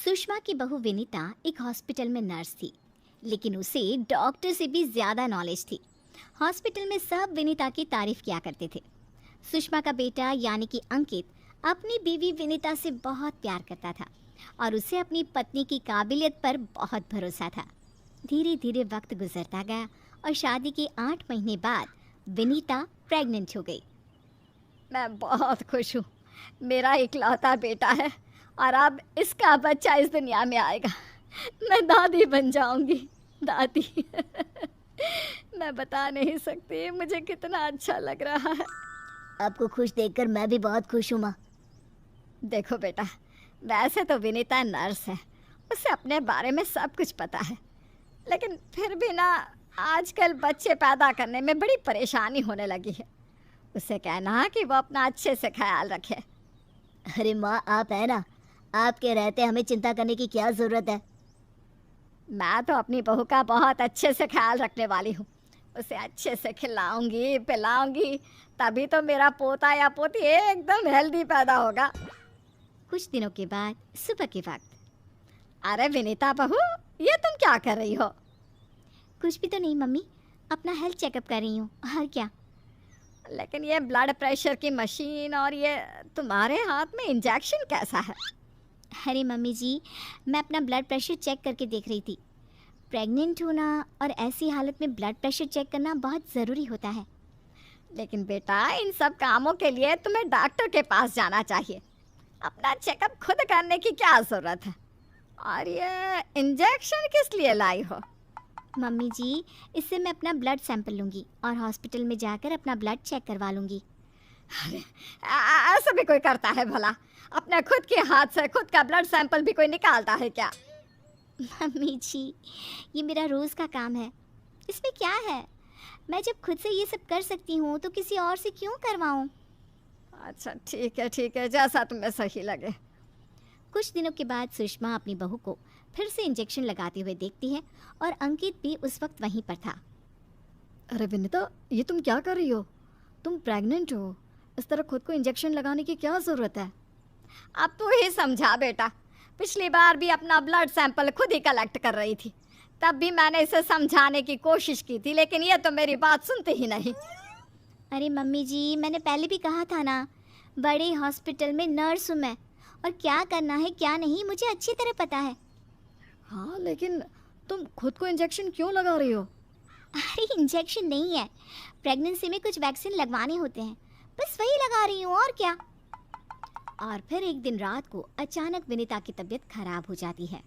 सुषमा की बहू विनीता एक हॉस्पिटल में नर्स थी, लेकिन उसे डॉक्टर से भी ज्यादा नॉलेज थी। हॉस्पिटल में सब विनीता की तारीफ किया करते थे। सुषमा का बेटा यानी कि अंकित अपनी बीवी विनीता से बहुत प्यार करता था और उसे अपनी पत्नी की काबिलियत पर बहुत भरोसा था। धीरे धीरे वक्त गुजरता गया और शादी के 8 महीने बाद विनीता प्रेग्नेंट हो गई। मैं बहुत खुश हूँ। मेरा इकलौता बेटा है और अब इसका बच्चा इस दुनिया में आएगा। मैं दादी बन जाऊंगी। दादी मैं बता नहीं सकती मुझे कितना अच्छा लग रहा है। आपको खुश देखकर मैं भी बहुत खुश हूँ माँ। देखो बेटा, वैसे तो विनीता नर्स है, उसे अपने बारे में सब कुछ पता है, लेकिन फिर भी ना आजकल बच्चे पैदा करने में बड़ी परेशानी होने लगी है। उसे कहना कि वो अपना अच्छे से ख्याल रखे। अरे माँ, आप है ना, आपके रहते हमें चिंता करने की क्या ज़रूरत है। मैं तो अपनी बहू का बहुत अच्छे से ख्याल रखने वाली हूँ। उसे अच्छे से खिलाऊंगी पिलाऊंगी, तभी तो मेरा पोता या पोती एकदम हेल्दी पैदा होगा। कुछ दिनों के बाद सुबह के वक्त। अरे विनीता बहू, ये तुम क्या कर रही हो? कुछ भी तो नहीं मम्मी, अपना हेल्थ चेकअप कर रही हूँ, और क्या। लेकिन ये ब्लड प्रेशर की मशीन और ये तुम्हारे हाथ में इंजेक्शन कैसा है? अरे मम्मी जी, मैं अपना ब्लड प्रेशर चेक करके देख रही थी। प्रेग्नेंट होना और ऐसी हालत में ब्लड प्रेशर चेक करना बहुत ज़रूरी होता है। लेकिन बेटा, इन सब कामों के लिए तुम्हें डॉक्टर के पास जाना चाहिए। अपना चेकअप खुद करने की क्या ज़रूरत है? और ये इंजेक्शन किस लिए लाई हो? मम्मी जी, इससे मैं अपना ब्लड सैंपल लूँगी और हॉस्पिटल में जाकर अपना ब्लड चेक करवा लूँगी। अरे ऐसा भी कोई करता है भला? अपने खुद के हाथ से खुद का ब्लड सैंपल भी कोई निकालता है क्या? मम्मी जी, ये मेरा रोज़ का काम है, इसमें क्या है। मैं जब खुद से ये सब कर सकती हूँ तो किसी और से क्यों करवाऊँ। अच्छा ठीक है, जैसा तुम्हें सही लगे। कुछ दिनों के बाद सुषमा अपनी बहू को फिर से इंजेक्शन लगाते हुए देखती है और अंकित भी उस वक्त वहीं पर था। अरे विनीता, ये तुम क्या कर रही हो? तुम प्रेग्नेंट हो, इस तरह खुद को इंजेक्शन लगाने की क्या ज़रूरत है? अब तू ही समझा बेटा। पिछली बार भी अपना ब्लड सैंपल खुद ही कलेक्ट कर रही थी, तब भी मैंने इसे समझाने की कोशिश की थी, लेकिन ये तो मेरी बात सुनती ही नहीं। अरे मम्मी जी, मैंने पहले भी कहा था ना, बड़े हॉस्पिटल में नर्स हूँ मैं, और क्या करना है क्या नहीं मुझे अच्छी तरह पता है। हाँ, लेकिन तुम खुद को इंजेक्शन क्यों लगा रही हो? अरे इंजेक्शन नहीं है, प्रेगनेंसी में कुछ वैक्सीन लगवाने होते हैं, बस वही लगा रही हूँ, और क्या। और फिर एक दिन रात को अचानक विनीता की तबीयत खराब हो जाती है।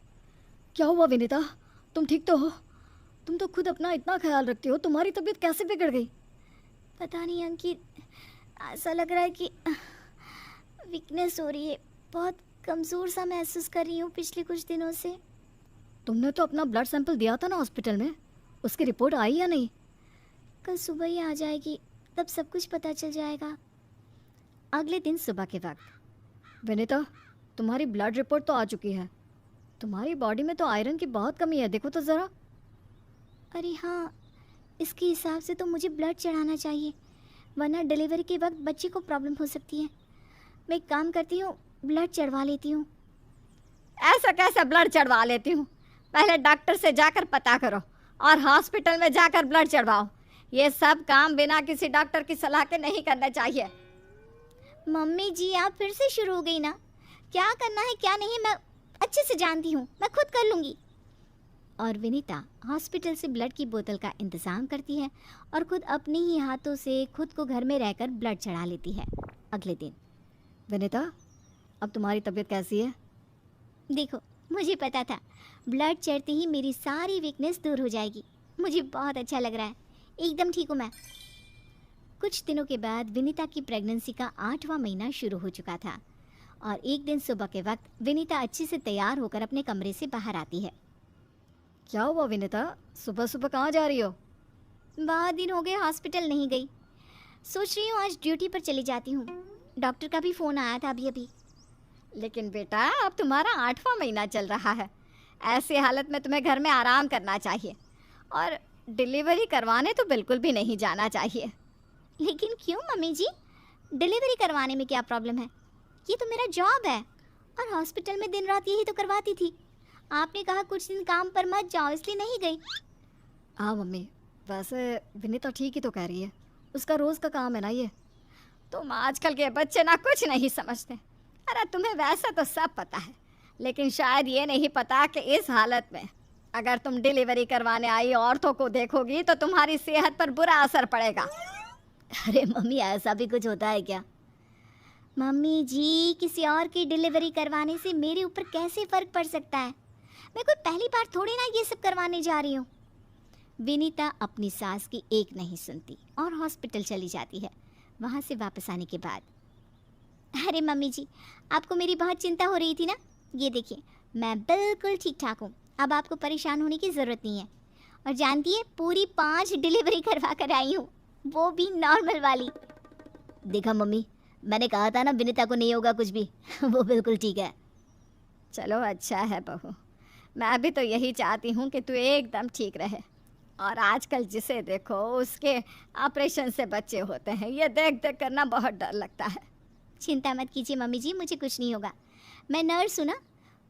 क्या हुआ विनीता? तुम ठीक तो हो? तुम तो खुद अपना इतना ख्याल रखती हो, तुम्हारी तबीयत कैसे बिगड़ गई? पता नहीं अंकित, ऐसा लग रहा है कि वीकनेस हो रही है, बहुत कमज़ोर सा महसूस कर रही हूँ पिछले कुछ दिनों से। तुमने तो अपना ब्लड सैंपल दिया था ना हॉस्पिटल में, उसकी रिपोर्ट आई या नहीं? कल सुबह ही आ जाएगी, तब सब कुछ पता चल जाएगा। अगले दिन सुबह के वक्त। विनीता, तुम्हारी ब्लड रिपोर्ट तो आ चुकी है। तुम्हारी बॉडी में तो आयरन की बहुत कमी है, देखो तो ज़रा। अरे हाँ, इसके हिसाब से तो मुझे ब्लड चढ़ाना चाहिए, वरना डिलीवरी के वक्त बच्चे को प्रॉब्लम हो सकती है। मैं एक काम करती हूँ, ब्लड चढ़वा लेती हूँ। ऐसा कैसे ब्लड चढ़वा लेती हूँ? पहले डॉक्टर से जाकर पता करो और हॉस्पिटल में जाकर ब्लड चढ़वाओ। ये सब काम बिना किसी डॉक्टर की सलाह के नहीं करने चाहिए। मम्मी जी, आप फिर से शुरू हो गई ना। क्या करना है क्या नहीं मैं अच्छे से जानती हूँ, मैं खुद कर लूँगी। और विनीता हॉस्पिटल से ब्लड की बोतल का इंतज़ाम करती है और खुद अपने ही हाथों से खुद को घर में रहकर ब्लड चढ़ा लेती है। अगले दिन। विनीता, अब तुम्हारी तबीयत कैसी है? देखो, मुझे पता था ब्लड चढ़ते ही मेरी सारी वीकनेस दूर हो जाएगी। मुझे बहुत अच्छा लग रहा है, एकदम ठीक हूँ मैं। कुछ दिनों के बाद विनीता की प्रेगनेंसी का 8वां महीना शुरू हो चुका था और एक दिन सुबह के वक्त विनीता अच्छे से तैयार होकर अपने कमरे से बाहर आती है। क्या हुआ विनीता, सुबह सुबह कहाँ जा रही हो? बहुत दिन हो गए हॉस्पिटल नहीं गई, सोच रही हूँ आज ड्यूटी पर चली जाती हूँ। डॉक्टर का भी फ़ोन आया था अभी। लेकिन बेटा, अब तुम्हारा 8वां महीना चल रहा है, ऐसी हालत में तुम्हें घर में आराम करना चाहिए और डिलीवरी करवाने तो बिल्कुल भी नहीं जाना चाहिए। लेकिन क्यों मम्मी जी, डिलीवरी करवाने में क्या प्रॉब्लम है? ये तो मेरा जॉब है और हॉस्पिटल में दिन रात यही तो करवाती थी। आपने कहा कुछ दिन काम पर मत जाओ, इसलिए नहीं गई। हाँ मम्मी, वैसे विनीता ठीक ही तो कह रही है, उसका रोज़ का काम है ना ये। तुम आजकल के बच्चे ना कुछ नहीं समझते। अरे तुम्हें वैसे तो सब पता है, लेकिन शायद ये नहीं पता कि इस हालत में अगर तुम डिलीवरी करवाने आई औरतों को देखोगी तो तुम्हारी सेहत पर बुरा असर पड़ेगा। अरे मम्मी, ऐसा भी कुछ होता है क्या? मम्मी जी, किसी और की डिलीवरी करवाने से मेरे ऊपर कैसे फ़र्क पड़ सकता है? मैं कोई पहली बार थोड़ी ना ये सब करवाने जा रही हूँ। विनीता अपनी सास की एक नहीं सुनती और हॉस्पिटल चली जाती है। वहाँ से वापस आने के बाद, अरे मम्मी जी, आपको मेरी बहुत चिंता हो रही थी ना? ये देखिए, मैं बिल्कुल ठीक ठाक हूँ। अब आपको परेशान होने की ज़रूरत नहीं है। और जानती है, पूरी 5 डिलीवरी करवा कर आई हूँ, वो भी नॉर्मल वाली। देखा मम्मी, मैंने कहा था ना विनीता को नहीं होगा कुछ भी। वो बिल्कुल ठीक है। चलो अच्छा है बहू, मैं भी तो यही चाहती हूँ कि तू एकदम ठीक रहे। और आजकल जिसे देखो उसके ऑपरेशन से बच्चे होते हैं, ये देख देख कर ना बहुत डर लगता है। चिंता मत कीजिए मम्मी जी, मुझे कुछ नहीं होगा। मैं नर्स हूँ ना,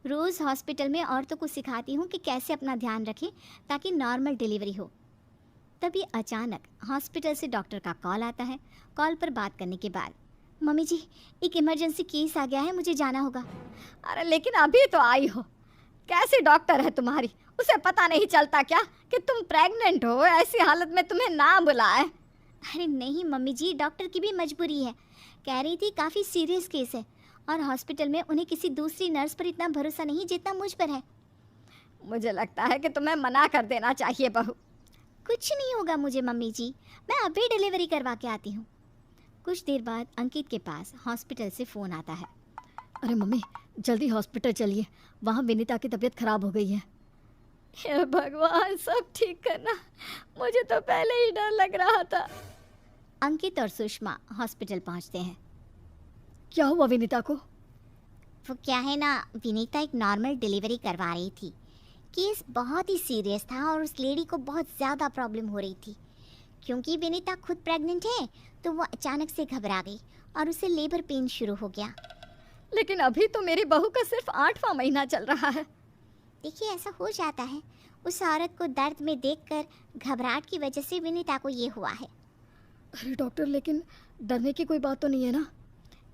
रोज़ हॉस्पिटल में औरतों को सिखाती हूँ कि कैसे अपना ध्यान रखें ताकि नॉर्मल डिलीवरी हो। तभी अचानक हॉस्पिटल से डॉक्टर का कॉल आता है। कॉल पर बात करने के बाद, मम्मी जी, एक इमरजेंसी केस आ गया है, मुझे जाना होगा। अरे लेकिन अभी तो आई हो, कैसी डॉक्टर है तुम्हारी? उसे पता नहीं चलता क्या कि तुम प्रेग्नेंट हो? ऐसी हालत में तुम्हें ना बुलाए। अरे नहीं मम्मी जी, डॉक्टर की भी मजबूरी है। कह रही थी काफ़ी सीरियस केस है और हॉस्पिटल में उन्हें किसी दूसरी नर्स पर इतना भरोसा नहीं जितना मुझ पर है। मुझे लगता है कि तुम्हें मना कर देना चाहिए बहू। कुछ नहीं होगा मुझे मम्मी जी, मैं अभी डिलीवरी करवा के आती हूँ। कुछ देर बाद अंकित के पास हॉस्पिटल से फ़ोन आता है। अरे मम्मी, जल्दी हॉस्पिटल चलिए, वहाँ विनीता की तबीयत खराब हो गई है। हे भगवान, सब ठीक करना, मुझे तो पहले ही डर लग रहा था। अंकित और सुषमा हॉस्पिटल पहुँचते हैं। क्या हुआ विनीता को? वो क्या है ना, विनीता एक नॉर्मल डिलीवरी करवा रही थी। केस बहुत ही सीरियस था और उस लेडी को बहुत ज़्यादा प्रॉब्लम हो रही थी। क्योंकि विनीता खुद प्रेग्नेंट है तो वो अचानक से घबरा गई और उसे लेबर पेन शुरू हो गया। लेकिन अभी तो मेरी बहू का सिर्फ 8वां महीना चल रहा है। देखिए, ऐसा हो जाता है। उस औरत को दर्द में देखकर घबराहट की वजह से विनीता को ये हुआ है। अरे डॉक्टर, लेकिन डरने की कोई बात तो नहीं है ना?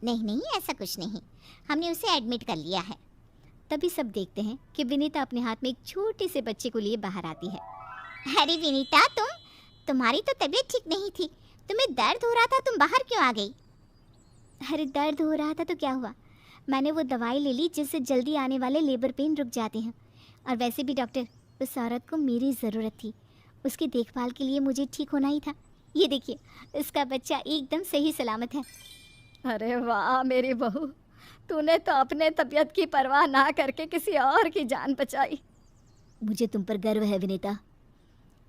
नहीं नहीं, ऐसा कुछ नहीं, हमने उसे एडमिट कर लिया है। तभी सब देखते हैं कि विनीता अपने हाथ में एक छोटे से बच्चे को लिए बाहर आती है। अरे विनीता, तुम्हारी तो तबीयत ठीक नहीं थी, तुम्हें दर्द हो रहा था, तुम बाहर क्यों आ गई? अरे दर्द हो रहा था तो क्या हुआ, मैंने वो दवाई ले ली जिससे जल्दी आने वाले लेबर पेन रुक जाते हैं। और वैसे भी डॉक्टर, उस औरत को मेरी ज़रूरत थी, उसकी देखभाल के लिए मुझे ठीक होना ही था। ये देखिए, उसका बच्चा एकदम सही सलामत है। अरे वाह मेरी बहू, तूने तो अपने तबीयत की परवाह ना करके किसी और की जान बचाई। मुझे तुम पर गर्व है विनीता।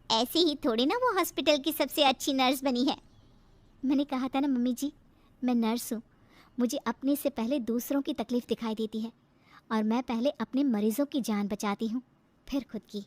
ऐसे ही थोड़ी ना वो हॉस्पिटल की सबसे अच्छी नर्स बनी है। मैंने कहा था ना मम्मी जी, मैं नर्स हूँ, मुझे अपने से पहले दूसरों की तकलीफ़ दिखाई देती है और मैं पहले अपने मरीज़ों की जान बचाती हूँ, फिर खुद की।